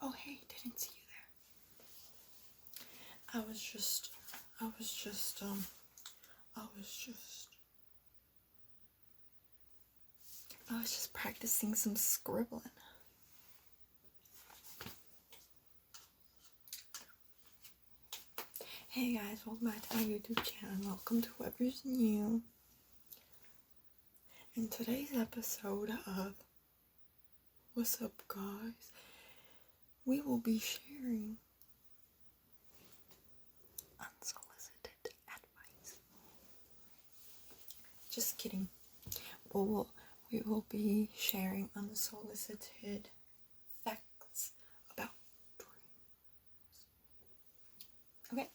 Oh, hey, didn't see you there. I was just practicing some scribbling. Hey guys, welcome back to my YouTube channel. Welcome to whoever's new. In today's episode of What's Up Guys, we will be sharing unsolicited advice. Just kidding. We will be sharing unsolicited facts about dreams. Okay?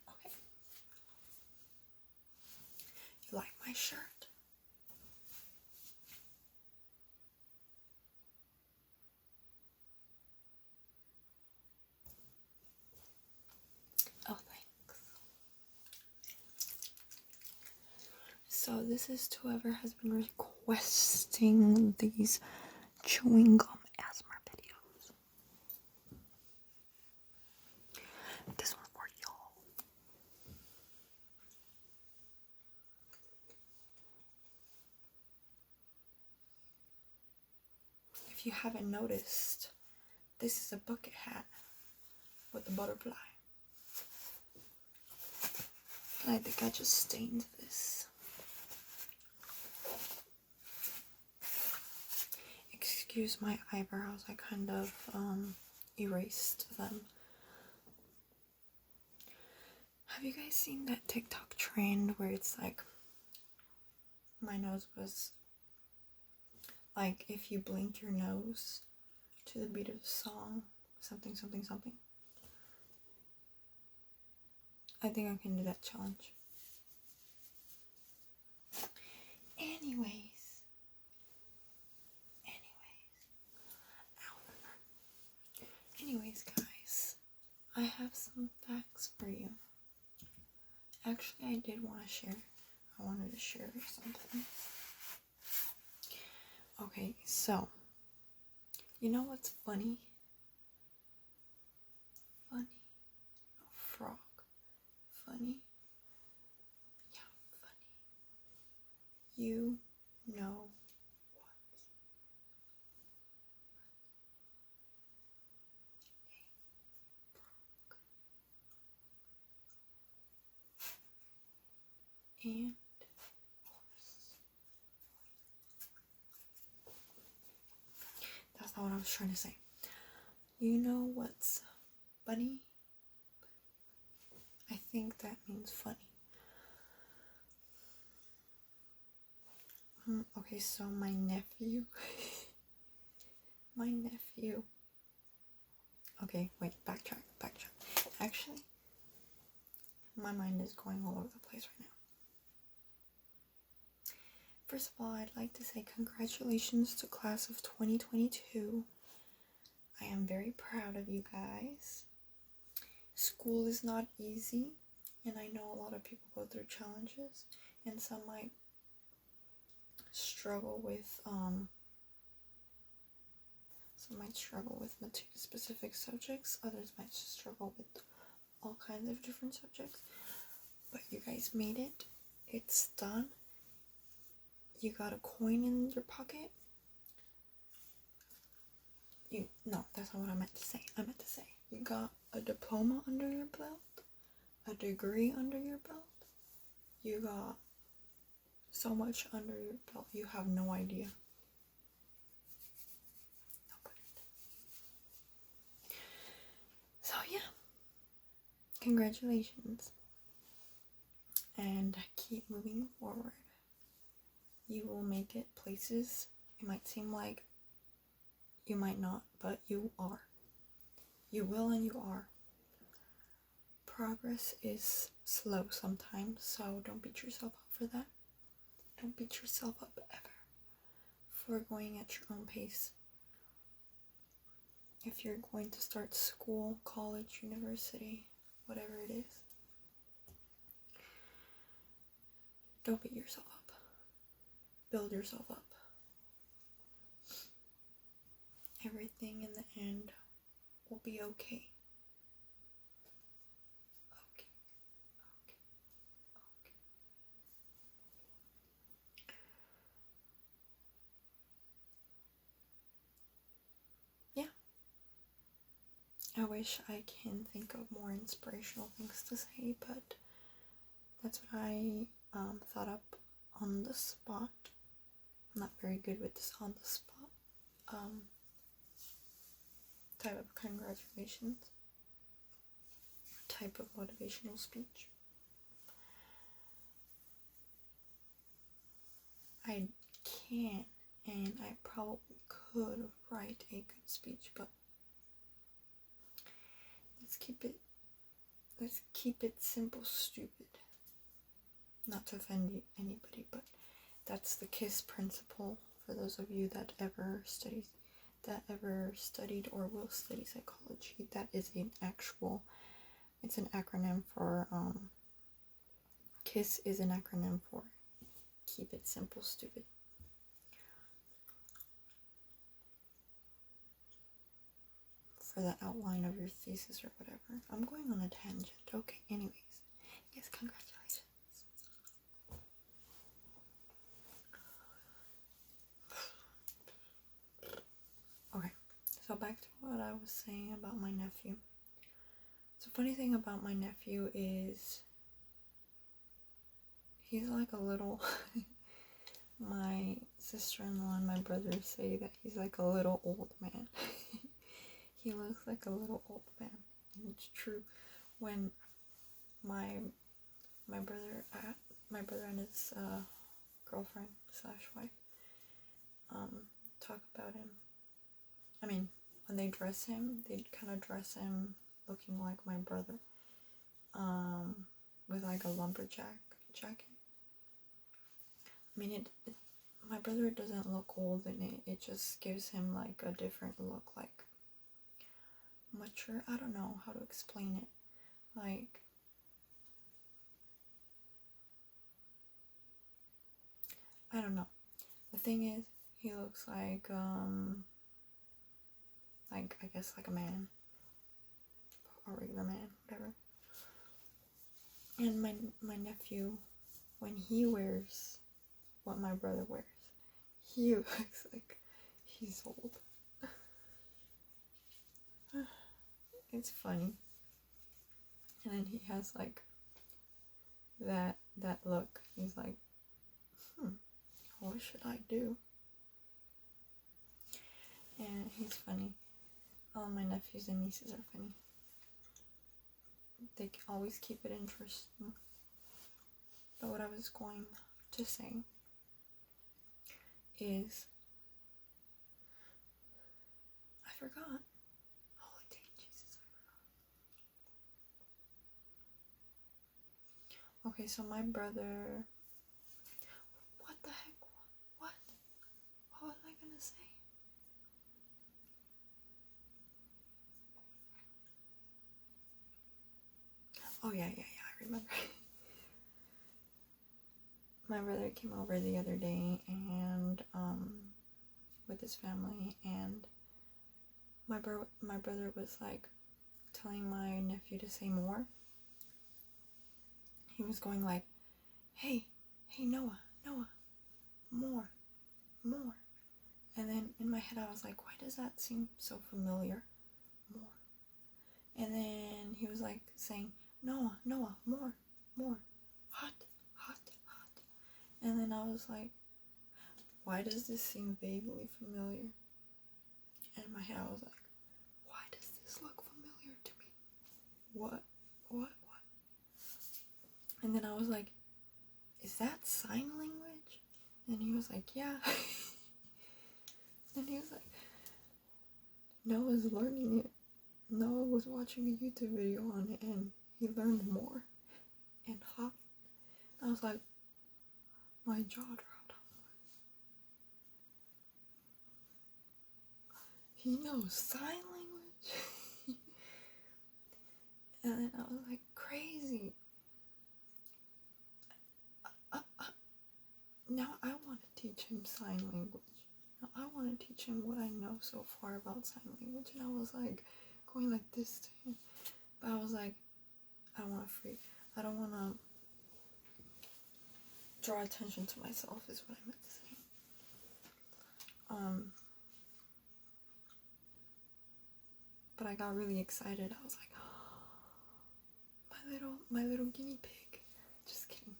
Okay. You like my shirt? Oh, thanks. So this is to whoever has been requesting these chewing gum ASMR videos. This one's for y'all. If you haven't noticed, this is a bucket hat with a butterfly. And I think I just stained this. Excuse my eyebrows, I kind of erased them. Have you guys seen that TikTok trend where it's like, my nose was like, if you blink your nose to the beat of the song, something, something, something? I think I can do that challenge. Anyways, guys, I have some facts for you. Actually, I did want to share. I wanted to share something. Okay, so, you know what's funny? Funny? No, frog. Funny? Yeah, funny. You know what's a frog and horse. That's not what I was trying to say. You know what's funny? I think that means funny. Okay, so my nephew. Okay, wait, backtrack. Actually, my mind is going all over the place right now. First of all, I'd like to say congratulations to class of 2022. I am very proud of you guys. School is not easy, and I know a lot of people go through challenges, and some might struggle with specific subjects, others might struggle with all kinds of different subjects, but you guys made it. It's done. You got a coin in your pocket. No, that's not what I meant to say. I meant to say you got a diploma under your belt, a degree under your belt. You got so much under your belt, you have no idea. So yeah, congratulations, and keep moving forward. You will make it places. It might seem like you might not, but you are. You will and you are. Progress is slow sometimes, so don't beat yourself up for that. Don't beat yourself up ever for going at your own pace. If you're going to start school, college, university, whatever it is, don't beat yourself up. Build yourself up. Everything in the end will be okay. Okay. Yeah. I wish I can think of more inspirational things to say, but that's what I thought up on the spot. I'm not very good with this on the spot type of congratulations, type of motivational speech. I can and I probably could write a good speech, but let's keep it simple, stupid. Not to offend anybody, but that's the KISS principle for those of you that ever studied or will study psychology. That is it's an acronym for KISS is an acronym for keep it simple, stupid. For the outline of your thesis or whatever. I'm going on a tangent. Okay, anyways. Yes, congratulations. Okay, so back to what I was saying about my nephew. So funny thing about my nephew is he's like a little my sister-in-law and my brother say that he's like a little old man. He looks like a little old man. And it's true. When my brother and his girlfriend / wife talk about him, I mean, when they dress him, they kind of dress him looking like my brother, with like a lumberjack jacket. I mean, my brother doesn't look old in it. It just gives him like a different look, like mature. I don't know how to explain it. Like, I don't know. The thing is, he looks like I guess like a man, a regular man, whatever. And my nephew, when he wears what my brother wears, he looks like he's old. It's funny. And then he has like that look. He's like, what should I do? And he's funny. All my nephews and nieces are funny. They always keep it interesting. But what I was going to say is, I forgot. Holy dang Jesus, I forgot. Okay, so my brother. What the heck? What? What was I gonna say? Oh yeah, I remember. My brother came over the other day and with his family, and my brother was like telling my nephew to say more. He was going like, hey Noah, more. And then in my head I was like, why does that seem so familiar? More. And then he was like saying, Noah, more, hot. And then I was like, why does this seem vaguely familiar? And in my head I was like, why does this look familiar to me? What? And then I was like, is that sign language? And he was like, yeah. And he was like, Noah's learning it. Noah was watching a YouTube video on it and he learned more. And hot. I was like, my jaw dropped. He knows sign language. And then I was like, crazy. Now I want to teach him sign language. Now I want to teach him what I know so far about sign language. And I was like, going like this to him. But I was like, I don't want to freak. I don't want to draw attention to myself is what I meant to say. But I got really excited. I was like, oh, my little guinea pig. Just kidding.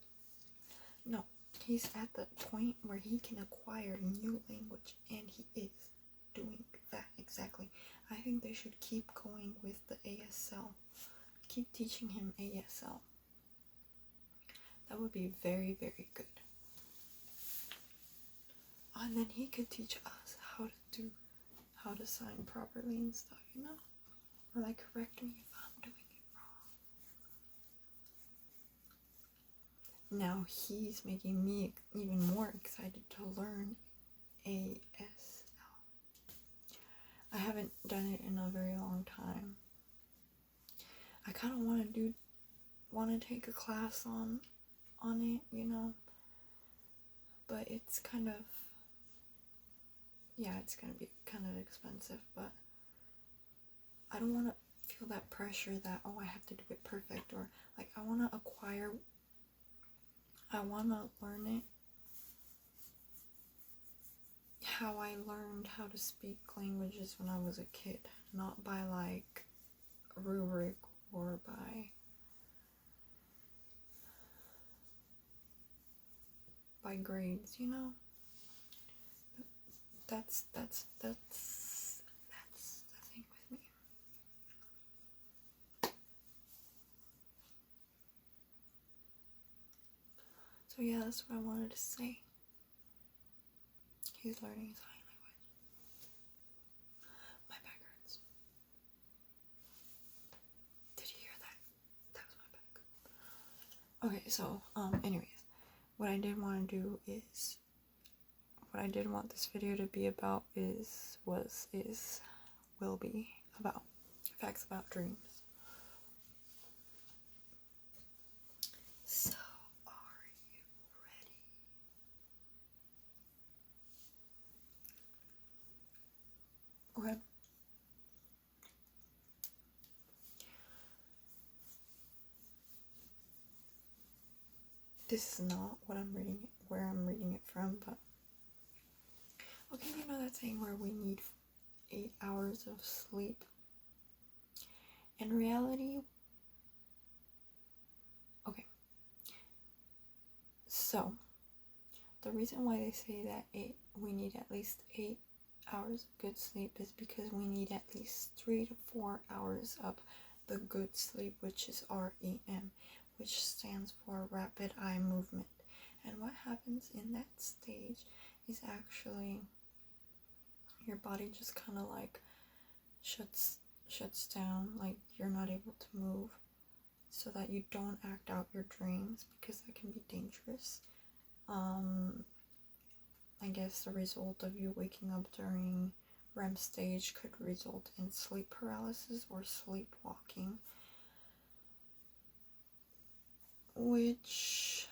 No, he's at the point where he can acquire new language, and he is doing that exactly. I think they should keep going with the ASL. Keep teaching him ASL. That would be very, very good. And then he could teach us how to sign properly and stuff, you know? Or like correct me if I'm doing it wrong. Now he's making me even more excited to learn ASL. I haven't done it in a very long time. I kind of want to take a class on it, you know? But it's kind of, yeah, it's gonna be kind of expensive, but I don't want to feel that pressure that, oh, I have to do it perfect, or like I want to learn it how I learned how to speak languages when I was a kid, not by like a rubric or by grades, you know? That's the thing with me. So yeah, that's what I wanted to say. He's learning sign language. My back hurts. Did you hear that? That was my back. Okay, so anyways, what I did want this video to be about will be about facts about dreams. So, are you ready? Okay. This is not where I'm reading it from, but okay, you know that saying where we need 8 hours of sleep? In reality, okay, so the reason why they say that we need at least 8 hours of good sleep is because we need at least 3 to 4 hours of the good sleep, which is REM, which stands for rapid eye movement. And what happens in that stage is actually your body just kind of like shuts down, like you're not able to move, so that you don't act out your dreams, because that can be dangerous. I guess the result of you waking up during REM stage could result in sleep paralysis or sleepwalking, which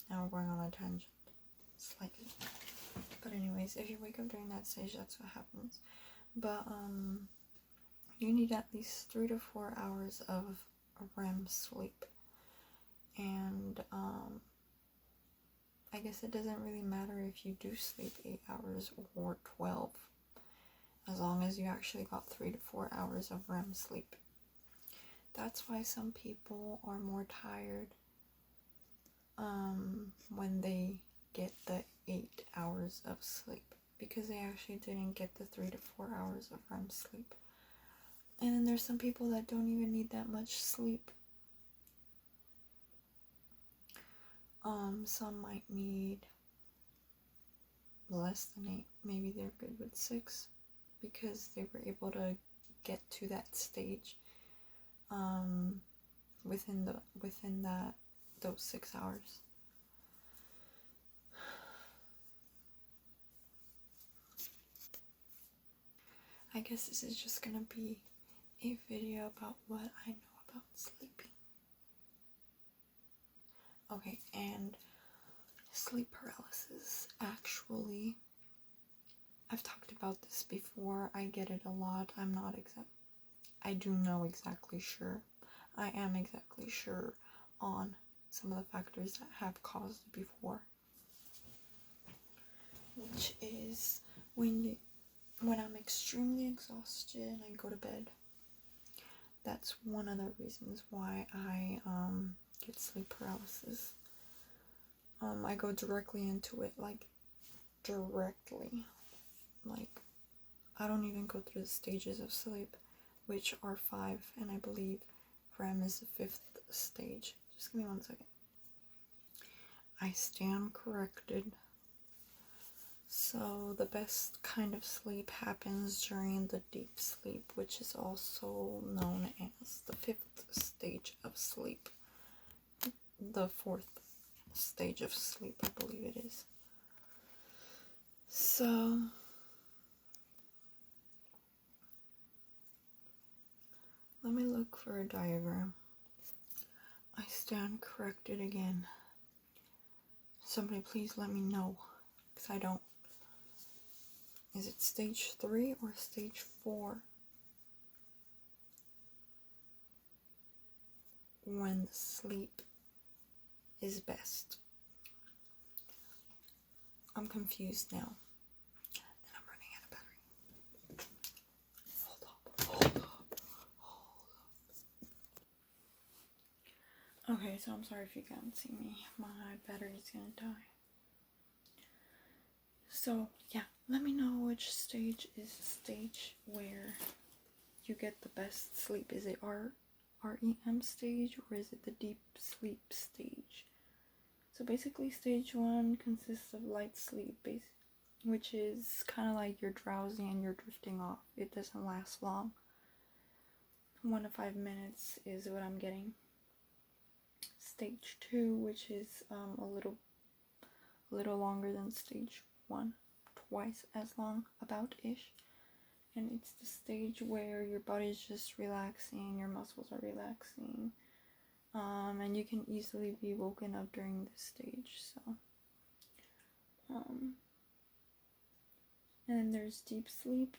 now we're going on a tangent slightly, but anyways, if you wake up during that stage, that's what happens. But you need at least 3 to 4 hours of REM sleep, and I guess it doesn't really matter if you do sleep 8 hours or 12, as long as you actually got 3 to 4 hours of REM sleep. That's why some people are more tired when they get the 8 hours of sleep, because they actually didn't get the 3 to 4 hours of REM sleep. And then there's some people that don't even need that much sleep. Some might need less than 8. Maybe they're good with 6, because they were able to get to that stage within those 6 hours. I guess this is just gonna be a video about what I know about sleeping. Okay, and sleep paralysis about this before. I get it a lot. I do know exactly sure. I am exactly sure on some of the factors that have caused it before. Which is when I'm extremely exhausted and I go to bed. That's one of the reasons why I get sleep paralysis. I go directly into it, like directly. Like I don't even go through the stages of sleep, which are 5, and I believe REM is the 5th stage. Just give me 1 second. I stand corrected. So the best kind of sleep happens during the deep sleep, which is also known as the 5th stage of sleep. The 4th stage of sleep, I believe it is. So let me look for a diagram. I stand corrected again. Somebody please let me know, because I don't. Is it stage 3 or stage 4? When the sleep is best. I'm confused now. And I'm running out of battery. Hold up. Okay, so I'm sorry if you can't see me. My battery's gonna die. So, yeah, let me know which stage is the stage where you get the best sleep. Is it REM stage, or is it the deep sleep stage? So basically stage 1 consists of light sleep, which is kind of like you're drowsy and you're drifting off. It doesn't last long. 1 to 5 minutes is what I'm getting. Stage 2, which is a little longer than stage 1, twice as long, about-ish. And it's the stage where your body's just relaxing, your muscles are relaxing, and you can easily be woken up during this stage. So, and then there's deep sleep,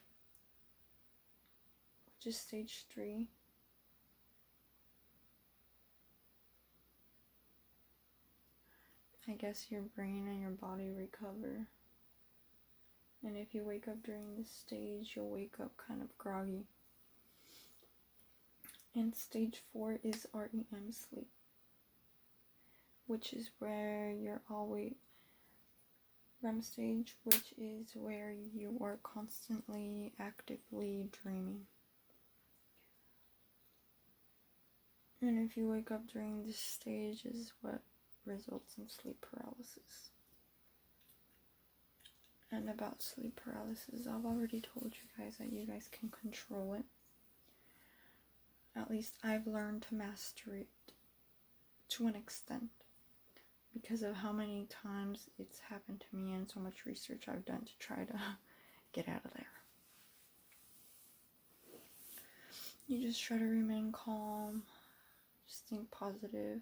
which is stage 3. I guess your brain and your body recover. And if you wake up during this stage, you'll wake up kind of groggy. And stage 4 is REM sleep, which is where you're always REM stage, which is where you are constantly actively dreaming. And if you wake up during this stage is what results in sleep paralysis. And about sleep paralysis, I've already told you guys that you guys can control it. At least I've learned to master it to an extent because of how many times it's happened to me and so much research I've done to try to get out of there. You just try to remain calm, just think positive,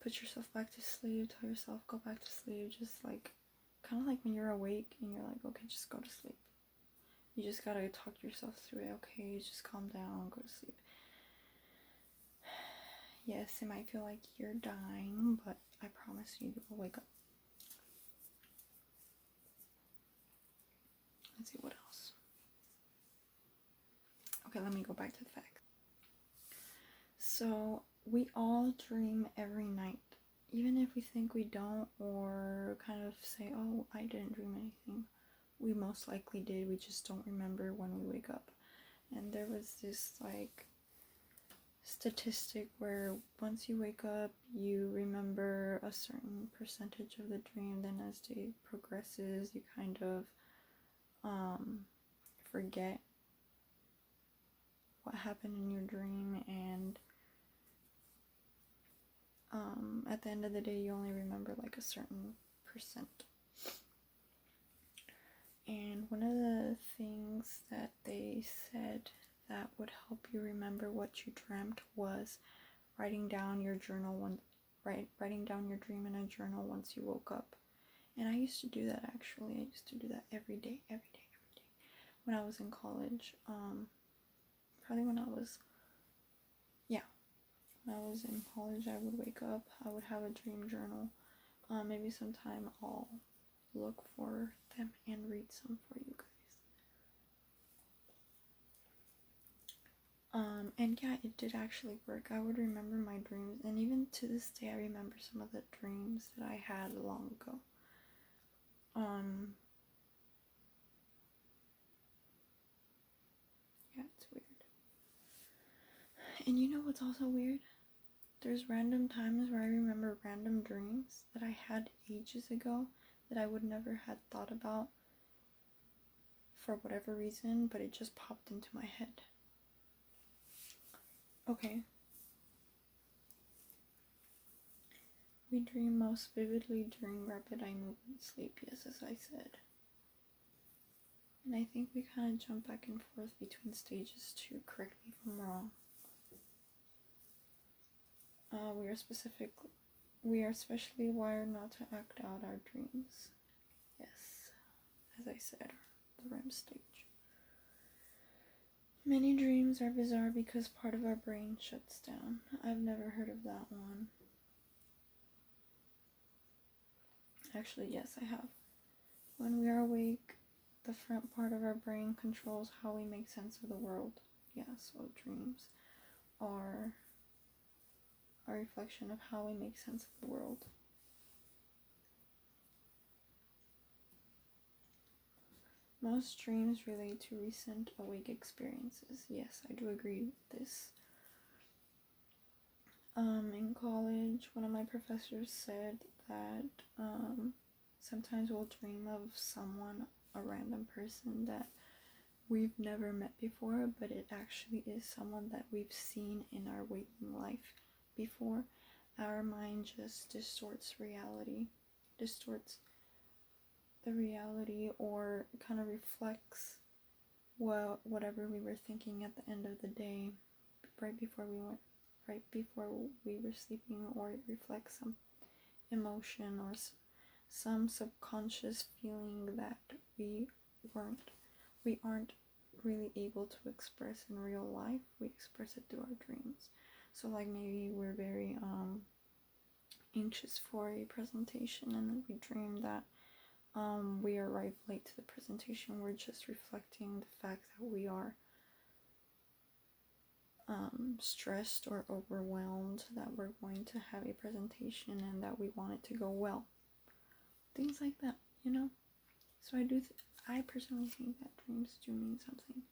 put yourself back to sleep, tell yourself go back to sleep, just like kind of like when you're awake and you're like, okay, just go to sleep. You just gotta talk yourself through it. Okay, just calm down, go to sleep. Yes, it might feel like you're dying, but I promise you will wake up. Let's see what else. Okay, let me go back to the facts. So, we all dream every night. Even if we think we don't, or kind of say, oh, I didn't dream anything. We most likely did, we just don't remember when we wake up. And there was this, like, statistic where once you wake up, you remember a certain percentage of the dream. Then as day progresses, you kind of forget what happened in your dream, and at the end of the day, you only remember like a certain percent. And one of the things that they said that would help you remember what you dreamt was writing down your writing down your dream in a journal once you woke up. And I used to do that actually. I used to do that every day. when I was in college. Probably when I was in college, I would wake up, I would have a dream journal. Maybe sometime I'll look for them and read some for you guys. And yeah, it did actually work. I would remember my dreams, and even to this day, I remember some of the dreams that I had long ago. Yeah, it's weird. And you know what's also weird? There's random times where I remember random dreams that I had ages ago that I would never had thought about for whatever reason, but it just popped into my head. Okay. We dream most vividly during rapid eye movement sleep, yes, as I said. And I think we kind of jump back and forth between stages too, correct me if I'm wrong. We are especially wired not to act out our dreams. Yes, as I said, the REM stage. Many dreams are bizarre because part of our brain shuts down. I've never heard of that one. Actually, yes, I have. When we are awake, the front part of our brain controls how we make sense of the world. Yeah, so dreams are a reflection of how we make sense of the world. Most dreams relate to recent awake experiences. Yes, I do agree with this. In college, one of my professors said that sometimes we'll dream of someone, a random person that we've never met before, but it actually is someone that we've seen in our waking life before. Our mind just distorts the reality, or kind of reflects whatever we were thinking at the end of the day, right before we were sleeping, or it reflects some emotion or some subconscious feeling that we aren't really able to express in real life. We express it through our dreams. So like maybe we're very anxious for a presentation, and then we dream that we arrive late to the presentation. We're just reflecting the fact that we are stressed or overwhelmed, that we're going to have a presentation and that we want it to go well. Things like that, you know? So I personally think that dreams do mean something.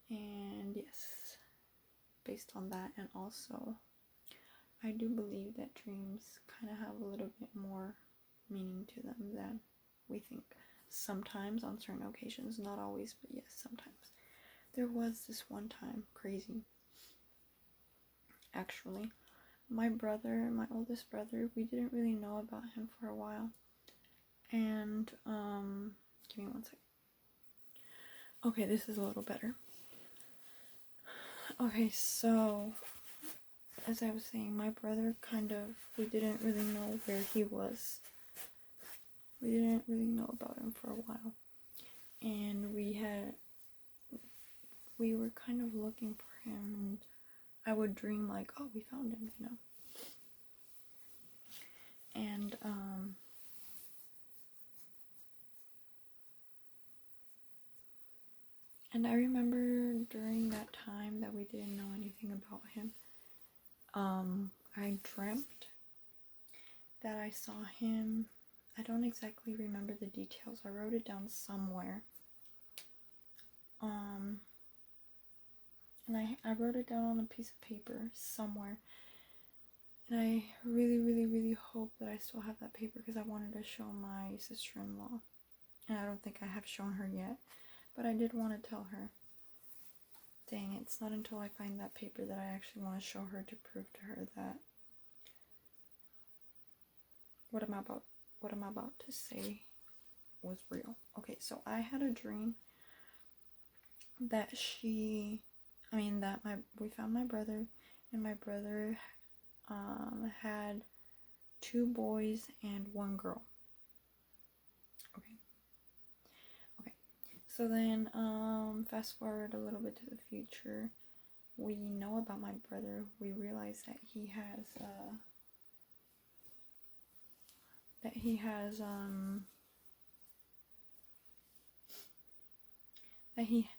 And yes, based on that, and also I do believe that dreams kind of have a little bit more meaning to them than we think. Sometimes, on certain occasions, not always, but yes, sometimes. There was this one time, crazy. Actually, my oldest brother, we didn't really know about him for a while. And, give me one second. Okay, this is a little better. Okay, so, as I was saying, my brother we didn't really know where he was. We didn't really know about him for a while. And we were kind of looking for him, and I would dream like, oh, we found him, you know. And I remember during that time that we didn't know anything about him, I dreamt that I saw him. I don't exactly remember the details. I wrote it down somewhere. And I wrote it down on a piece of paper somewhere. And I really, really, really hope that I still have that paper, because I wanted to show my sister-in-law. And I don't think I have shown her yet. But I did want to tell her. Dang, it's not until I find that paper that I actually want to show her, to prove to her that what I'm about to say was real. Okay, so I had a dream that we found my brother, and my brother had 2 boys and 1 girl. Okay. So then, fast forward a little bit to the future. We know about my brother. We realize that he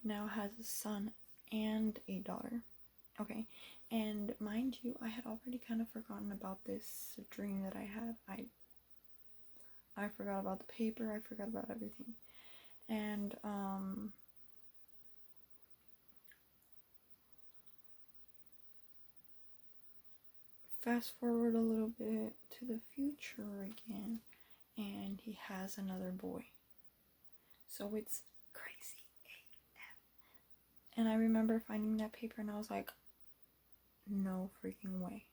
now has a son and a daughter. Okay, and mind you, I had already kind of forgotten about this dream that I had. I forgot about the paper. I forgot about everything, and fast forward a little bit to the future again, and he has another boy. So it's crazy AF. And I remember finding that paper and I was like, no freaking way.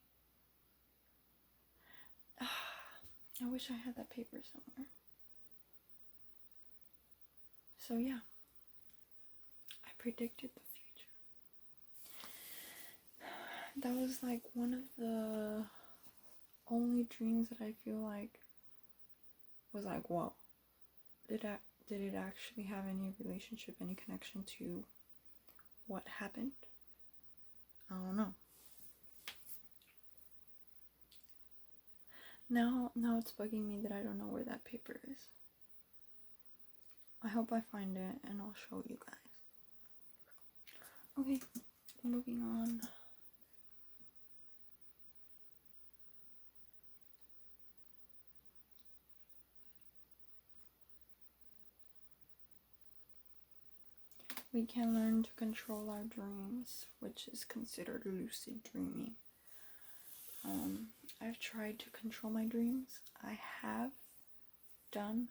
I wish I had that paper somewhere. So yeah, I predicted the future. That was like one of the only dreams that I feel like was like, whoa, did it actually have any relationship, any connection to what happened? I don't know. Now it's bugging me that I don't know where that paper is. I hope I find it and I'll show you guys. Okay, moving on. We can learn to control our dreams, which is considered lucid dreaming. I've tried to control my dreams. I have done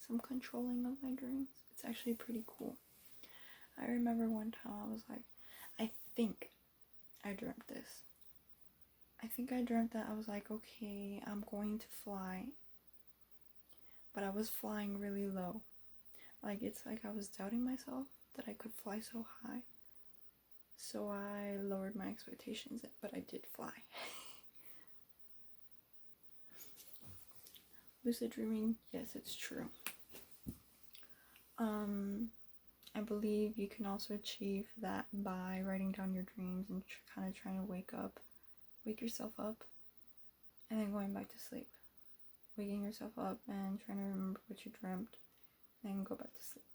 some controlling of my dreams. It's actually pretty cool. I remember one time I was like, I think I dreamt this. I think I dreamt that I was like, okay, I'm going to fly. But I was flying really low. Like, it's like I was doubting myself that I could fly so high. So I lowered my expectations, but I did fly. Lucid dreaming, yes, it's true. I believe you can also achieve that by writing down your dreams and kind of trying to wake yourself up, and then going back to sleep. Waking yourself up and trying to remember what you dreamt, then go back to sleep.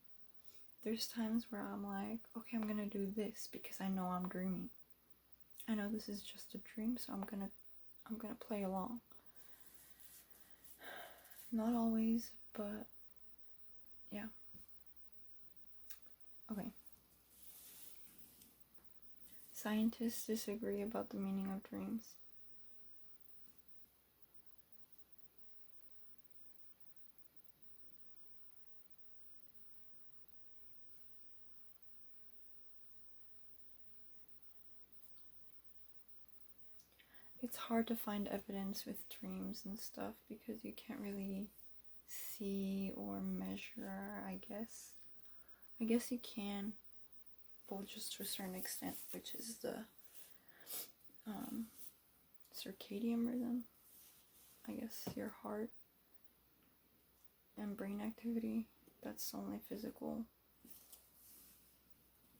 There's times where I'm like, okay, I'm gonna do this because I know I'm dreaming. I know this is just a dream, so I'm gonna play along. Not always, but yeah. Okay. Scientists disagree about the meaning of dreams. It's hard to find evidence with dreams and stuff because you can't really see or measure, I guess. I guess you can, but just to a certain extent, which is the circadian rhythm. I guess your heart and brain activity. That's only physical.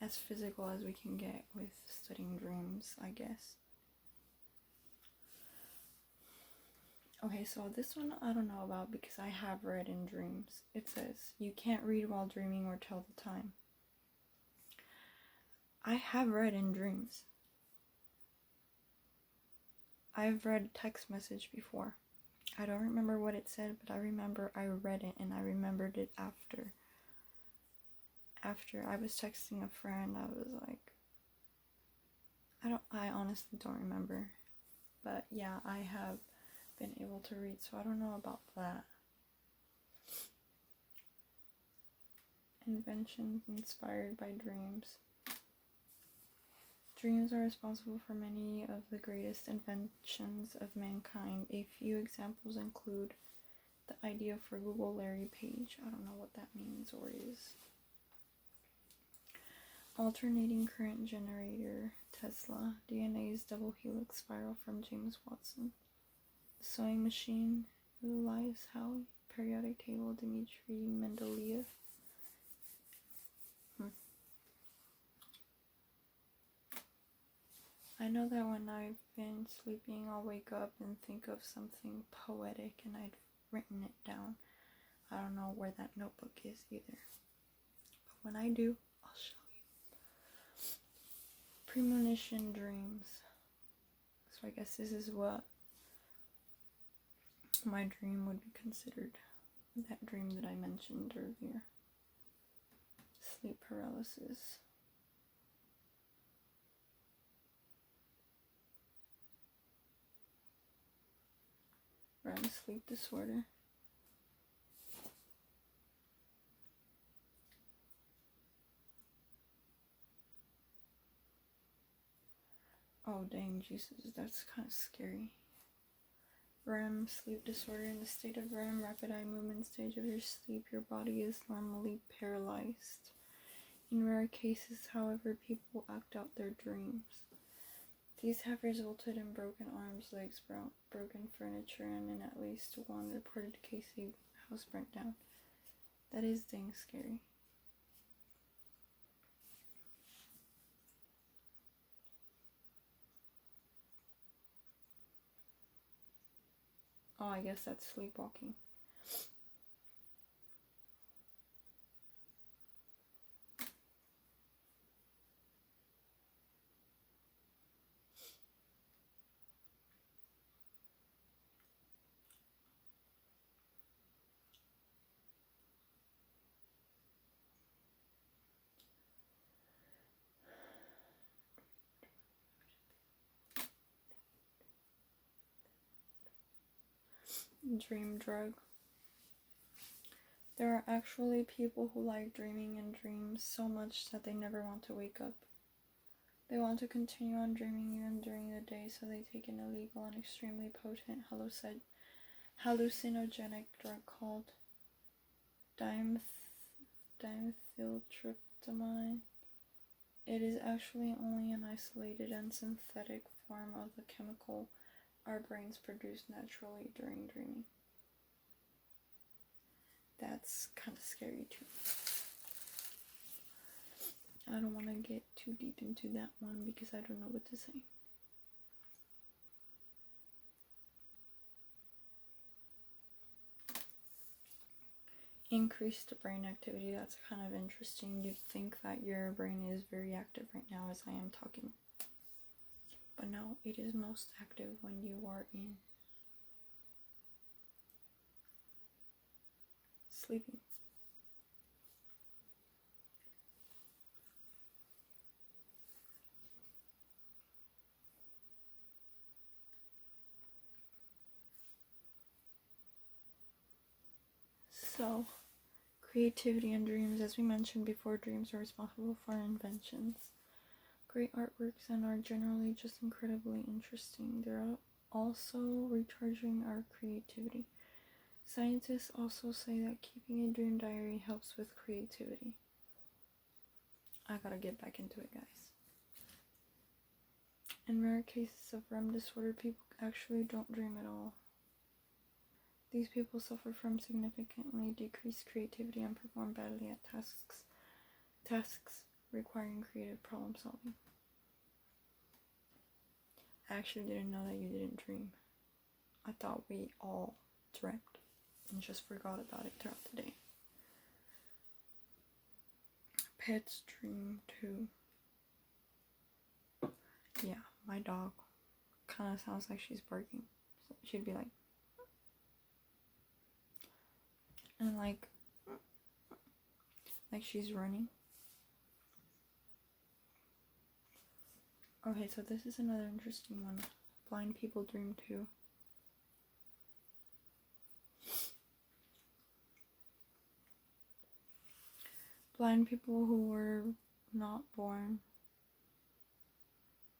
As physical as we can get with studying dreams, I guess. Okay, so this one I don't know about because I have read in dreams. It says, you can't read while dreaming or tell the time. I have read in dreams. I've read a text message before. I don't remember what it said, but I remember I read it and I remembered it after. After I was texting a friend, I was like, I honestly don't remember. But yeah, I have been able to read, so I don't know about that. Inventions inspired by dreams. Dreams are responsible for many of the greatest inventions of mankind. A few examples include the idea for Google Larry Page. I don't know what that means or is. Alternating current generator, Tesla. DNA's double helix spiral from James Watson. The sewing machine, Elias Howe. Periodic table, Dmitri Mendeleev. I know that when I've been sleeping, I'll wake up and think of something poetic and I'd written it down. I don't know where that notebook is either. But when I do, I'll show you. Premonition dreams. So I guess this is what my dream would be considered. That dream that I mentioned earlier. Sleep paralysis. REM sleep disorder. Oh dang, Jesus, that's kind of scary. REM sleep disorder. In the state of REM, rapid eye movement stage of your sleep, your body is normally paralyzed. In rare cases, however, people act out their dreams. These have resulted in broken arms, legs, broken furniture, and in at least one reported case, a house burnt down. That is dang scary. Oh, I guess that's sleepwalking. Dream drug. There are actually people who like dreaming in dreams so much that they never want to wake up. They want to continue on dreaming even during the day, so they take an illegal and extremely potent hallucinogenic drug called dimethyltryptamine. It is actually only an isolated and synthetic form of the chemical our brains produce naturally during dreaming. That's kind of scary too. I don't want to get too deep into that one because I don't know what to say. Increased brain activity. That's kind of interesting. You'd think that your brain is very active right now as I am talking. But no, it is most active when you are in sleeping. So, creativity and dreams. As we mentioned before, dreams are responsible for inventions, great artworks, and are generally just incredibly interesting. They're also recharging our creativity. Scientists also say that keeping a dream diary helps with creativity. I gotta get back into it, guys. In rare cases of REM disorder, people actually don't dream at all. These people suffer from significantly decreased creativity and perform badly at tasks requiring creative problem solving. I actually didn't know that you didn't dream. I thought we all dreamt and just forgot about it throughout the day. Pets dream too. Yeah, my dog kind of sounds like she's barking. So she'd be like, and like she's running. Okay, so this is another interesting one. Blind people dream too. Blind people who were not born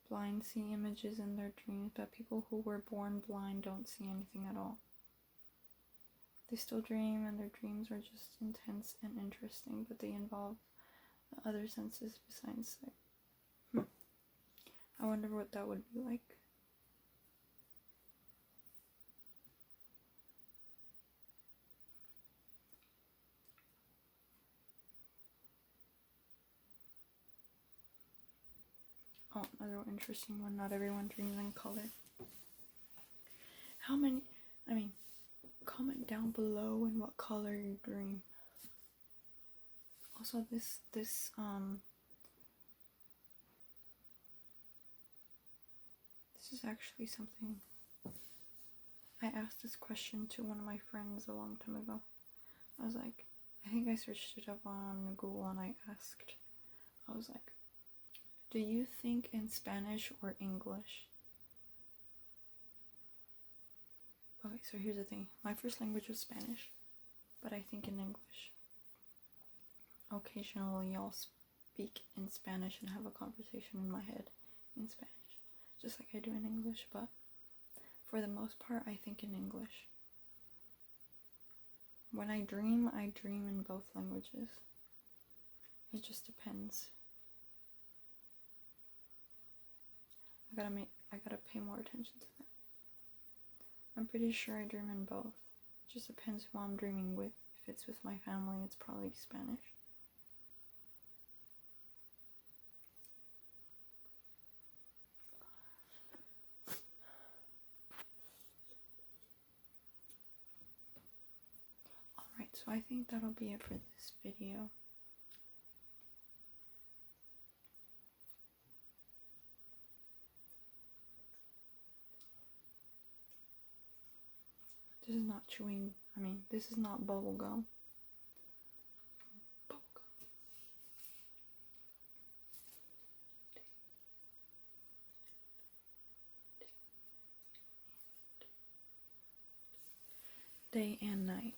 blind see images in their dreams, but people who were born blind don't see anything at all. They still dream, and their dreams are just intense and interesting, but they involve the other senses besides sight. I wonder what that would be like. Oh, another interesting one. Not everyone dreams in color. How many? I mean, comment down below in what color you dream. Also, this is actually something. I asked this question to one of my friends a long time ago. I was like, I think I searched it up on Google and I was like, do you think in Spanish or English? Okay, so here's the thing. My first language was Spanish, but I think in English. Occasionally I'll speak in Spanish and have a conversation in my head in Spanish, just like I do in English, but for the most part, I think in English. When I dream in both languages. It just depends. I gotta pay more attention to that. I'm pretty sure I dream in both. It just depends who I'm dreaming with. If it's with my family, it's probably Spanish. Alright, so I think that'll be it for this video. This is not chewing, this is not bubble gum. Day and night.